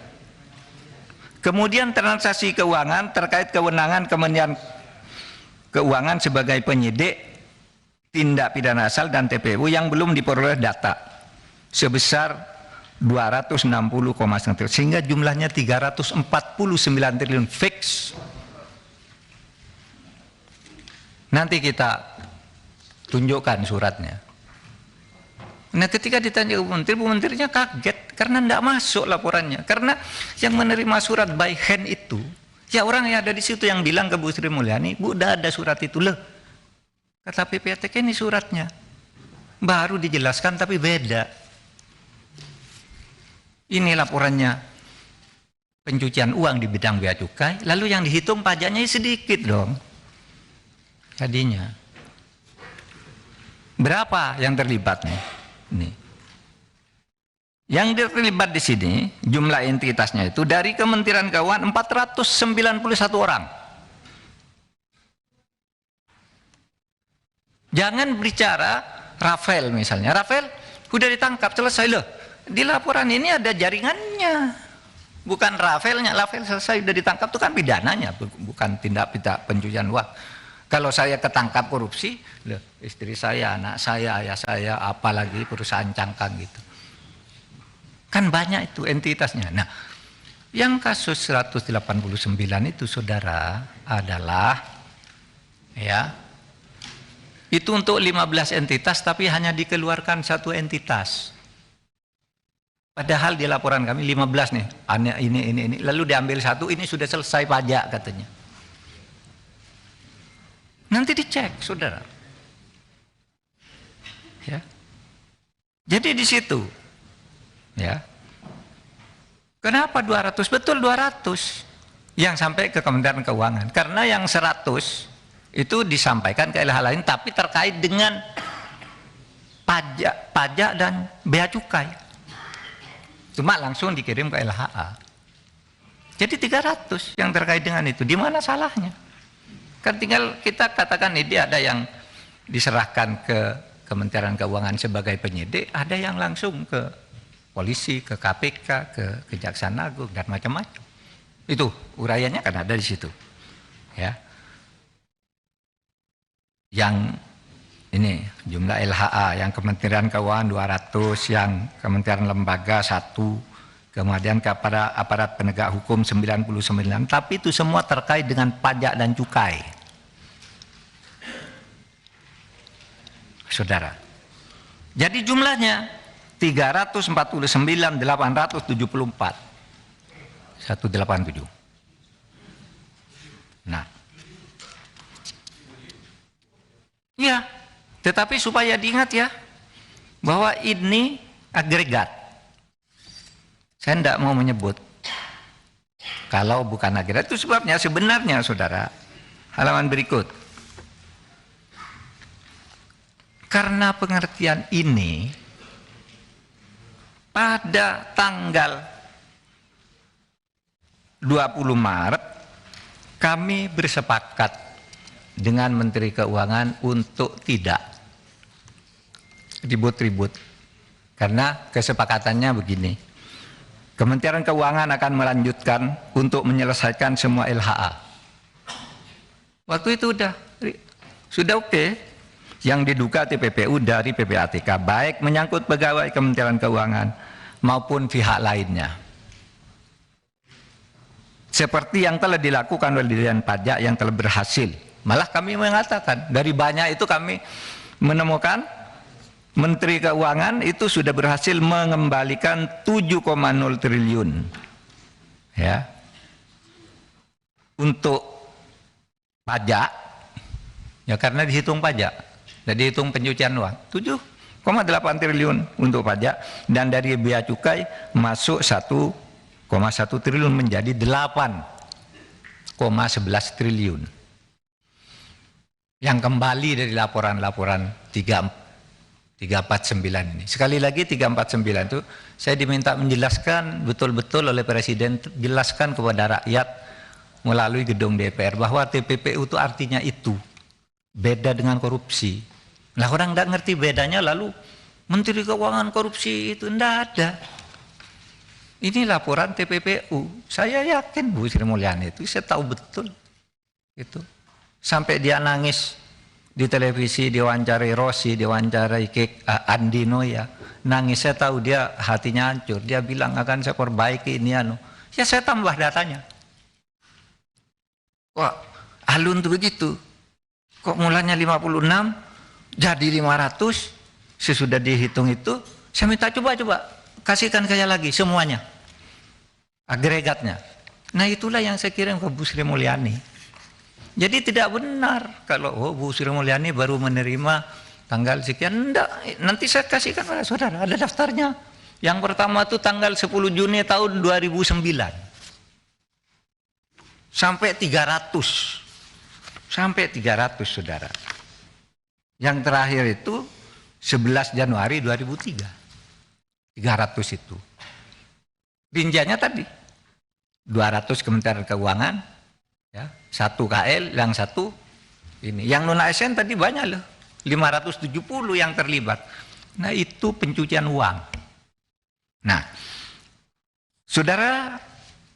Kemudian transaksi keuangan terkait kewenangan Kementerian Keuangan sebagai penyidik tindak pidana asal dan TPU yang belum diperoleh data sebesar 260,1 triliun, sehingga jumlahnya 349 triliun fix. Nanti kita tunjukkan suratnya. Nah, ketika ditanya Bu Menterinya kaget karena tidak masuk laporannya. Karena yang menerima surat by hand itu, ya orang yang ada di situ yang bilang ke Bu Sri Mulyani, Bu, udah ada surat itu loh. Kata PPATK, ini suratnya. Baru dijelaskan tapi beda. Ini laporannya pencucian uang di bidang bea cukai, lalu yang dihitung pajaknya sedikit dong. Tadinya. Berapa yang terlibat nih? Nih. Yang terlibat di sini jumlah entitasnya itu dari Kementerian Keuangan 491 orang. Jangan bicara Rafael misalnya. Rafael sudah ditangkap, selesai loh. Di laporan ini ada jaringannya. Bukan Rafaelnya. Rafael selesai sudah ditangkap itu kan pidananya, bukan tindak pidana pencucian uang. Kalau saya ketangkap korupsi, loh, istri saya, anak saya, ayah saya, apalagi perusahaan cangkang gitu. Kan banyak itu entitasnya. Nah, yang kasus 189 itu saudara adalah ya, itu untuk 15 entitas tapi hanya dikeluarkan 1 entitas. Padahal di laporan kami 15 nih, ini, lalu diambil 1, ini sudah selesai pajak katanya. Nanti dicek, saudara. Ya. Jadi di situ, ya. Kenapa 200? Betul 200 yang sampai ke Kementerian Keuangan. Karena yang 100 itu disampaikan ke LH lain, tapi terkait dengan pajak dan bea cukai. Cuma langsung dikirim ke LHA. Jadi 300 yang terkait dengan itu. Di mana salahnya? Kan tinggal kita katakan ini ada yang diserahkan ke Kementerian Keuangan sebagai penyidik, ada yang langsung ke polisi, ke KPK, ke Kejaksaan Agung dan macam-macam. Itu uraiannya kan ada di situ. Ya. Yang ini jumlah LHA, yang Kementerian Keuangan 200, yang Kementerian Lembaga 1, kemudian kepada aparat penegak hukum 99, tapi itu semua terkait dengan pajak dan cukai. Saudara. Jadi jumlahnya 349.874. 187. Nah, Ya, tetapi supaya diingat ya, bahwa ini agregat. Saya tidak mau menyebut. Kalau bukan agregat, itu sebabnya sebenarnya saudara, halaman berikut. Karena pengertian ini, pada tanggal 20 Maret, kami bersepakat dengan Menteri Keuangan untuk tidak ribut-ribut. Karena kesepakatannya begini, Kementerian Keuangan akan melanjutkan untuk menyelesaikan semua LHA. Waktu itu sudah oke. Yang diduga TPPU dari PPATK, baik menyangkut pegawai Kementerian Keuangan maupun pihak lainnya. Seperti yang telah dilakukan oleh Dirjen Pajak yang telah berhasil. Malah kami mengatakan, dari banyak itu kami menemukan Menteri Keuangan itu sudah berhasil mengembalikan 7,0 triliun ya untuk pajak, ya karena dihitung pajak, jadi hitung pencucian uang 7,8 triliun untuk pajak, dan dari bea cukai masuk 1,1 triliun menjadi 8,11 triliun yang kembali dari laporan-laporan 349 ini. Sekali lagi 349 itu saya diminta menjelaskan betul-betul oleh Presiden, jelaskan kepada rakyat melalui gedung DPR bahwa TPPU itu artinya itu, beda dengan korupsi. Nah, orang tidak ngerti bedanya, lalu Menteri Keuangan korupsi itu tidak ada. Ini laporan TPPU. Saya yakin Bu Sri Mulyani itu, saya tahu betul itu. Sampai dia nangis di televisi, diwawancarai Rossi, diwawancarai Andi Noya, nangis. Saya tahu dia hatinya hancur. Dia bilang akan saya perbaiki ini anu. Ya saya tambah datanya. Wah, alun tuh begitu. Kok mulanya 56 jadi 500, sesudah dihitung itu, saya minta coba kasihkan saya lagi semuanya, agregatnya. Nah itulah yang saya kirim ke Bu Sri Mulyani. Jadi tidak benar kalau Bu Sri Mulyani baru menerima tanggal sekian, enggak, nanti saya kasihkan pada saudara, ada daftarnya. Yang pertama itu tanggal 10 Juni tahun 2009 sampai 300 saudara. Yang terakhir itu 11 Januari 2003. 300 itu. Rinciannya tadi 200 Kementerian Keuangan, ya, 1 KL, yang 1 ini. Yang non ASN tadi banyak loh, 570 yang terlibat. Nah itu pencucian uang. Nah, saudara,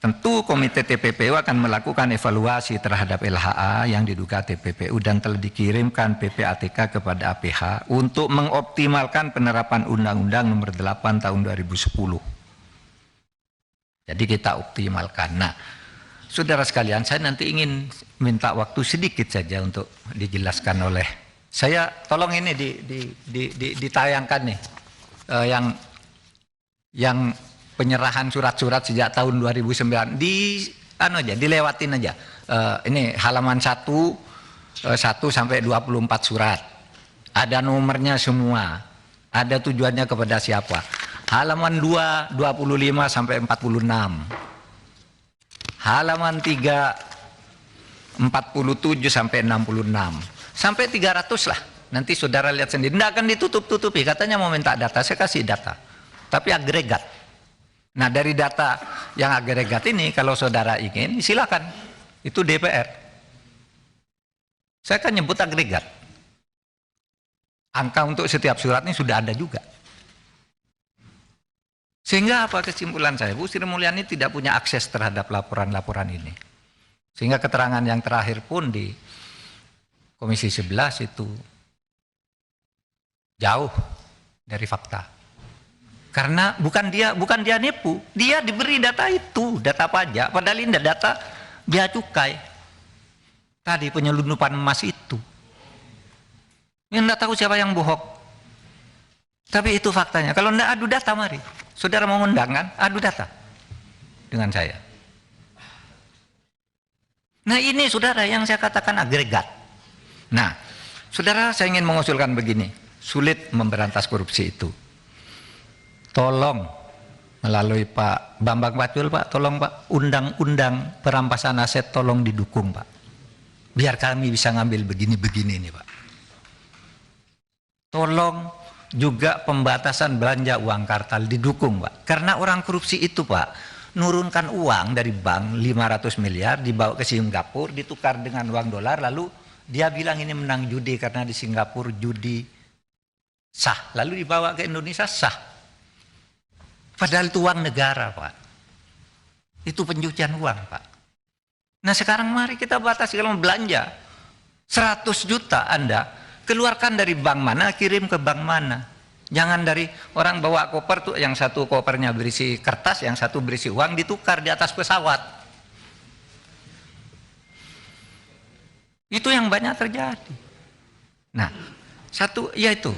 tentu Komite TPPU akan melakukan evaluasi terhadap LHA yang diduga TPPU dan telah dikirimkan PPATK kepada APH untuk mengoptimalkan penerapan Undang-Undang Nomor 8 Tahun 2010. Jadi kita optimalkan. Nah, saudara sekalian, saya nanti ingin minta waktu sedikit saja untuk dijelaskan oleh saya. Tolong ini ditayangkan nih, yang penyerahan surat-surat sejak tahun 2009 dilewatin aja. Ini halaman 1 sampai 24 surat. Ada nomornya semua. Ada tujuannya kepada siapa. Halaman 2 25 sampai 46. Halaman 3 47 sampai 66. Sampai 300 lah. Nanti saudara lihat sendiri. Tidak akan ditutup-tutupi. Katanya mau minta data, saya kasih data. Tapi agregat. Nah dari data yang agregat ini kalau saudara ingin silakan, itu DPR. Saya kan nyebut agregat. Angka untuk setiap surat ini sudah ada juga. Sehingga apa kesimpulan saya? Bu Sri Mulyani tidak punya akses terhadap laporan-laporan ini. Sehingga keterangan yang terakhir pun di Komisi 11 itu jauh dari fakta. Karena bukan dia nipu, dia diberi data itu, data pajak, padahal ini data bea cukai. Tadi penyelundupan emas itu. Yang tidak tahu siapa yang bohong. Tapi itu faktanya. Kalau tidak adu data, mari. Saudara mau undang kan, adu data dengan saya. Nah ini saudara yang saya katakan agregat. Nah, Saudara, saya ingin mengusulkan begini, sulit memberantas korupsi itu. Tolong melalui Pak Bambang Pacul, Pak, tolong Pak, undang-undang perampasan aset tolong didukung Pak. Biar kami bisa ngambil begini-begini nih Pak. Tolong juga pembatasan belanja uang kartal didukung Pak. Karena orang korupsi itu Pak, nurunkan uang dari bank 500 miliar dibawa ke Singapura, ditukar dengan uang dolar, lalu dia bilang ini menang judi karena di Singapura judi sah, lalu dibawa ke Indonesia sah. Padahal itu uang negara Pak. Itu pencucian uang Pak. Nah sekarang mari kita batasi, kalau belanja 100 juta Anda keluarkan dari bank mana, kirim ke bank mana. Jangan dari orang bawa koper tuh, yang satu kopernya berisi kertas, yang satu berisi uang, ditukar di atas pesawat. Itu yang banyak terjadi. Nah, satu yaitu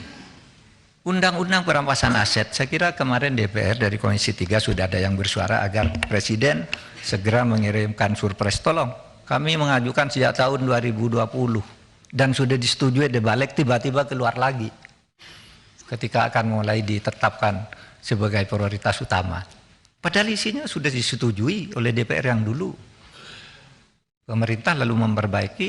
undang-undang perampasan aset. Saya kira kemarin DPR dari Komisi 3 sudah ada yang bersuara agar Presiden segera mengirimkan surpres. Tolong, kami mengajukan sejak tahun 2020 dan sudah disetujui, dibalik tiba-tiba keluar lagi ketika akan mulai ditetapkan sebagai prioritas utama. Padahal isinya sudah disetujui oleh DPR yang dulu. Pemerintah lalu memperbaiki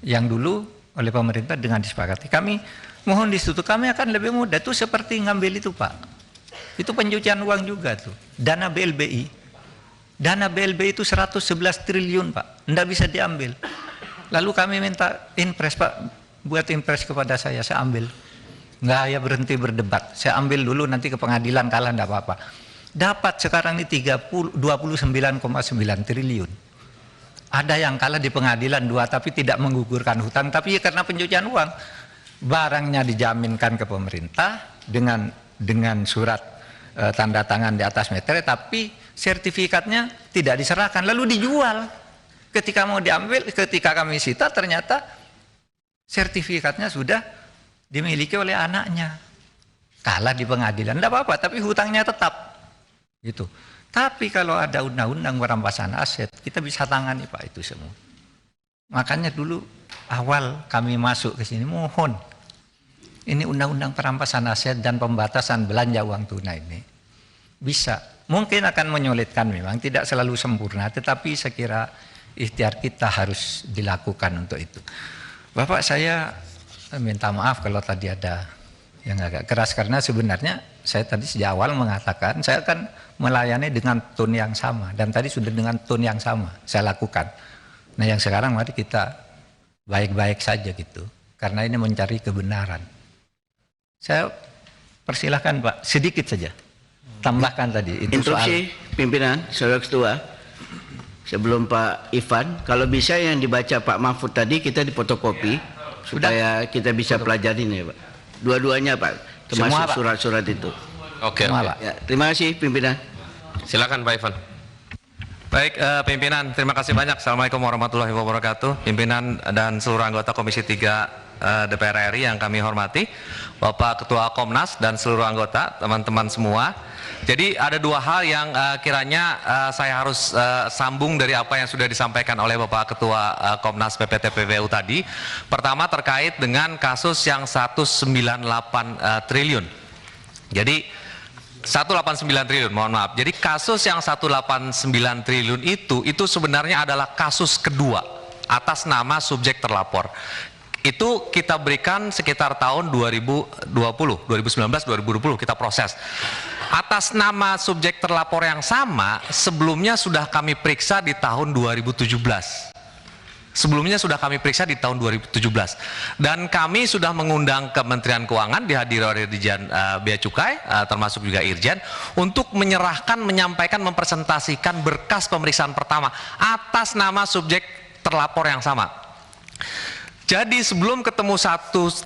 yang dulu oleh pemerintah dengan disepakati. Kami mohon disetujui, kami akan lebih mudah. Itu seperti ngambil itu Pak. Itu pencucian uang juga tuh. Dana BLBI. Dana BLBI itu 111 triliun Pak. Nggak bisa diambil. Lalu kami minta impres Pak. Buat impres kepada saya ambil. Nggak, ya berhenti berdebat. Saya ambil dulu, nanti ke pengadilan kalah enggak apa-apa. Dapat sekarang ini 29,9 triliun. Ada yang kalah di pengadilan 2 tapi tidak menggugurkan hutang, tapi karena pencucian uang. Barangnya dijaminkan ke pemerintah dengan surat tanda tangan di atas meter, tapi sertifikatnya tidak diserahkan, lalu dijual. Ketika mau diambil, ketika kami sita, ternyata sertifikatnya sudah dimiliki oleh anaknya. Kalah di pengadilan, tidak apa-apa, tapi hutangnya tetap. Gitu. Tapi kalau ada undang-undang perampasan aset, kita bisa tangani Pak itu semua. Makanya dulu awal kami masuk ke sini, mohon ini undang-undang perampasan aset dan pembatasan belanja uang tunai ini bisa. Mungkin akan menyulitkan memang, tidak selalu sempurna, tetapi saya kira ikhtiar kita harus dilakukan untuk itu. Bapak, saya minta maaf kalau tadi ada yang agak keras, karena sebenarnya saya tadi sejak awal mengatakan saya akan melayani dengan tone yang sama, dan tadi sudah dengan tone yang sama saya lakukan. Nah yang sekarang mari kita baik-baik saja gitu, karena ini mencari kebenaran. Saya persilahkan Pak, sedikit saja tambahkan tadi itu interupsi soal pimpinan, Saudara Ketua. Sebelum Pak Ivan, kalau bisa yang dibaca Pak Mahfud tadi kita difotokopi supaya kita bisa pelajari nih Pak. Dua-duanya Pak, termasuk surat-surat itu. Oke. Ya, terima kasih pimpinan. Silakan Pak Ivan. Baik, pimpinan, terima kasih banyak. Assalamualaikum warahmatullahi wabarakatuh. Pimpinan dan seluruh anggota Komisi 3 DPR RI yang kami hormati, Bapak Ketua Komnas dan seluruh anggota, teman-teman semua. Jadi ada dua hal yang kiranya saya harus sambung dari apa yang sudah disampaikan oleh Bapak Ketua Komnas PPT-PPU tadi. Pertama terkait dengan kasus yang 198 triliun. Jadi 189 triliun, mohon maaf. Jadi kasus yang 189 triliun itu sebenarnya adalah kasus kedua atas nama subjek terlapor. Itu kita berikan sekitar tahun 2020, 2019, 2020 kita proses. Atas nama subjek terlapor yang sama, sebelumnya sudah kami periksa di tahun 2017. Sebelumnya sudah kami periksa di tahun 2017. Dan kami sudah mengundang Kementerian Keuangan, dihadiri oleh Dirjen Bea Cukai, termasuk juga Irjen, untuk menyerahkan, menyampaikan, mempresentasikan berkas pemeriksaan pertama atas nama subjek terlapor yang sama. Jadi sebelum ketemu 189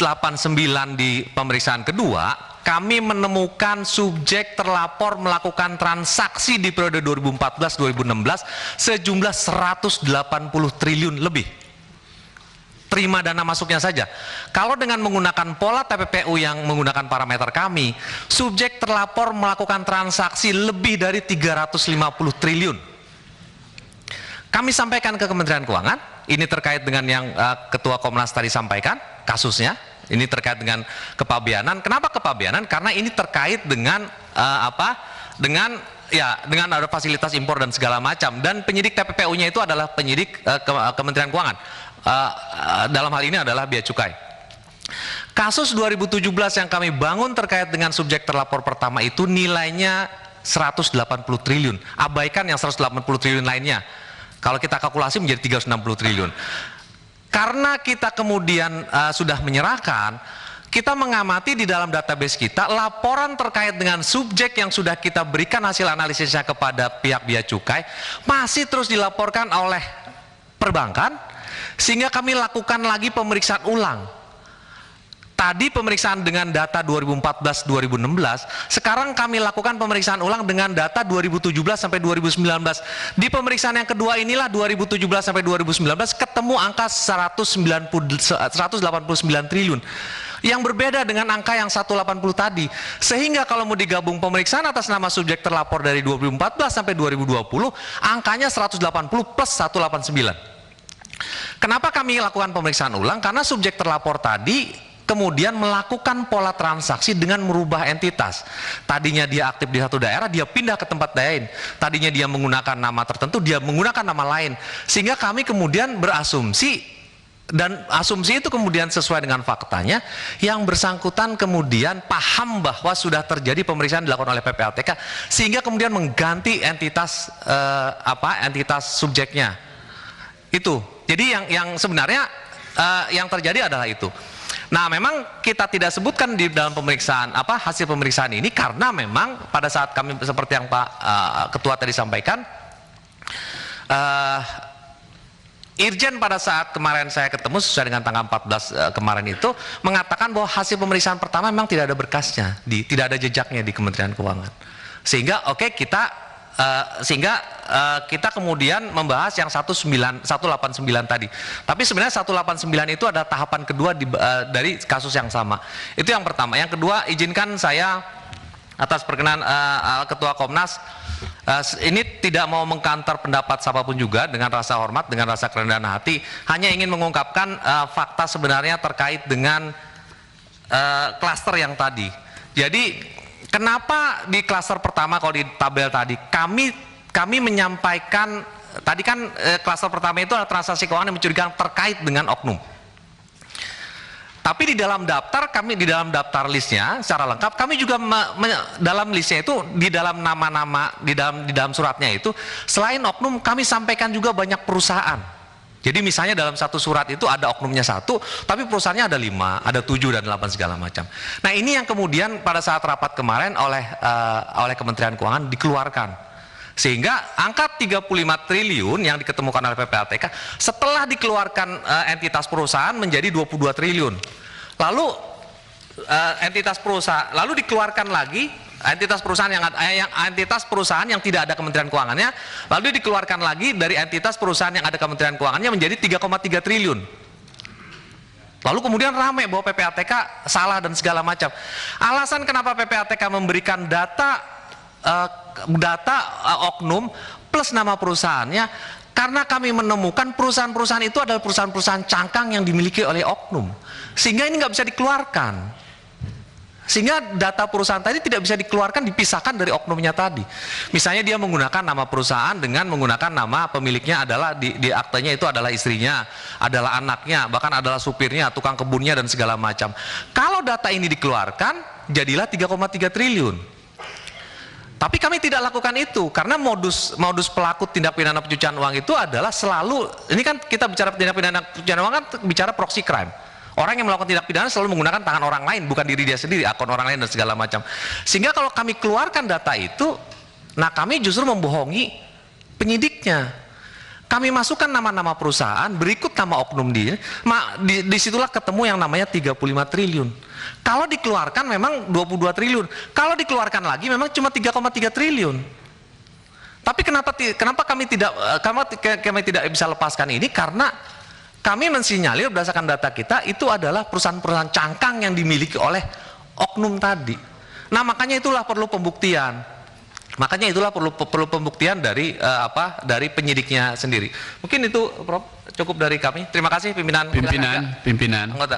di pemeriksaan kedua, kami menemukan subjek terlapor melakukan transaksi di periode 2014-2016 sejumlah 180 triliun lebih. Terima dana masuknya saja. Kalau dengan menggunakan pola TPPU yang menggunakan parameter kami, subjek terlapor melakukan transaksi lebih dari 350 triliun. Kami sampaikan ke Kementerian Keuangan, ini terkait dengan yang Ketua Komnas tadi sampaikan. kasusnya. Ini terkait dengan kepabeanan. Kenapa kepabeanan? Karena ini terkait dengan dengan ada fasilitas impor dan segala macam. Dan penyidik TPPU-nya itu adalah penyidik Kementerian Keuangan. Dalam hal ini adalah Bea Cukai. Kasus 2017 yang kami bangun terkait dengan subjek terlapor pertama itu nilainya 180 triliun. Abaikan yang 180 triliun lainnya. Kalau kita kalkulasi menjadi 360 triliun. Karena kita kemudian sudah menyerahkan, kita mengamati di dalam database kita laporan terkait dengan subjek yang sudah kita berikan hasil analisisnya kepada pihak Bea Cukai masih terus dilaporkan oleh perbankan, sehingga kami lakukan lagi pemeriksaan ulang. Tadi pemeriksaan dengan data 2014-2016, sekarang kami lakukan pemeriksaan ulang dengan data 2017 sampai 2019. Di pemeriksaan yang kedua inilah 2017 sampai 2019 ketemu angka 189 triliun. Yang berbeda dengan angka yang 180 tadi. Sehingga kalau mau digabung pemeriksaan atas nama subjek terlapor dari 2014 sampai 2020, angkanya 180 plus 189. Kenapa kami lakukan pemeriksaan ulang? Karena subjek terlapor tadi kemudian melakukan pola transaksi dengan merubah entitas. Tadinya dia aktif di satu daerah, dia pindah ke tempat lain. Tadinya dia menggunakan nama tertentu, dia menggunakan nama lain. Sehingga kami kemudian berasumsi, dan asumsi itu kemudian sesuai dengan faktanya, yang bersangkutan kemudian paham bahwa sudah terjadi pemeriksaan dilakukan oleh PPATK, sehingga kemudian mengganti entitas entitas subjeknya. Itu. Jadi yang sebenarnya yang terjadi adalah itu. Nah, memang kita tidak sebutkan di dalam pemeriksaan hasil pemeriksaan ini karena memang pada saat kami seperti yang Pak Ketua tadi sampaikan, Irjen pada saat kemarin saya ketemu sesuai dengan tanggal 14 kemarin itu mengatakan bahwa hasil pemeriksaan pertama memang tidak ada berkasnya, tidak ada jejaknya di Kementerian Keuangan. Sehingga kita kemudian membahas yang 189 tadi. Tapi sebenarnya 189 itu ada tahapan kedua dari kasus yang sama. Itu yang pertama. Yang kedua, izinkan saya atas perkenan Ketua Komnas ini tidak mau mengkantor pendapat siapapun juga, dengan rasa hormat, dengan rasa kerendahan hati, hanya ingin mengungkapkan fakta sebenarnya terkait dengan klaster yang tadi. Jadi kenapa di klaster pertama, kalau di tabel tadi kami menyampaikan tadi kan klaster pertama itu adalah transaksi keuangan yang mencurigakan terkait dengan oknum. Tapi di dalam daftar listnya secara lengkap kami juga dalam listnya itu di dalam nama-nama di dalam suratnya itu selain oknum kami sampaikan juga banyak perusahaan. Jadi misalnya dalam satu surat itu ada oknumnya 1, tapi perusahaannya ada 5, ada 7 dan 8 segala macam. Nah, ini yang kemudian pada saat rapat kemarin oleh Kementerian Keuangan dikeluarkan. Sehingga angka 35 triliun yang diketemukan oleh PPATK setelah dikeluarkan entitas perusahaan menjadi 22 triliun. Lalu lalu dikeluarkan lagi entitas perusahaan yang tidak ada Kementerian Keuangannya, lalu dikeluarkan lagi dari entitas perusahaan yang ada Kementerian Keuangannya menjadi 3,3 triliun. Lalu kemudian ramai bahwa PPATK salah dan segala macam. Alasan kenapa PPATK memberikan data oknum plus nama perusahaannya, karena kami menemukan perusahaan-perusahaan itu adalah perusahaan-perusahaan cangkang yang dimiliki oleh oknum, sehingga ini nggak bisa dikeluarkan. Sehingga data perusahaan tadi tidak bisa dikeluarkan, dipisahkan dari oknumnya tadi. Misalnya dia menggunakan nama perusahaan dengan menggunakan nama pemiliknya adalah di aktenya itu adalah istrinya, adalah anaknya, bahkan adalah supirnya, tukang kebunnya dan segala macam. Kalau data ini dikeluarkan, jadilah 3,3 triliun. Tapi kami tidak lakukan itu karena modus pelaku tindak pidana pencucian uang itu adalah selalu, ini kan kita bicara tindak pidana pencucian uang kan bicara proxy crime. Orang yang melakukan tindak pidana selalu menggunakan tangan orang lain, bukan diri dia sendiri, akun orang lain dan segala macam. Sehingga kalau kami keluarkan data itu, nah kami justru membohongi penyidiknya. Kami masukkan nama-nama perusahaan, berikut nama oknum dia, disitulah ketemu yang namanya 35 triliun. Kalau dikeluarkan memang 22 triliun, kalau dikeluarkan lagi memang cuma 3,3 triliun. Tapi kenapa kami tidak bisa lepaskan ini? Karena kami mensinyalir berdasarkan data kita itu adalah perusahaan-perusahaan cangkang yang dimiliki oleh oknum tadi. Nah, makanya itulah perlu pembuktian. Makanya itulah perlu pembuktian dari dari penyidiknya sendiri. Mungkin itu Prof, cukup dari kami. Terima kasih pimpinan. Pimpinan. Anggota.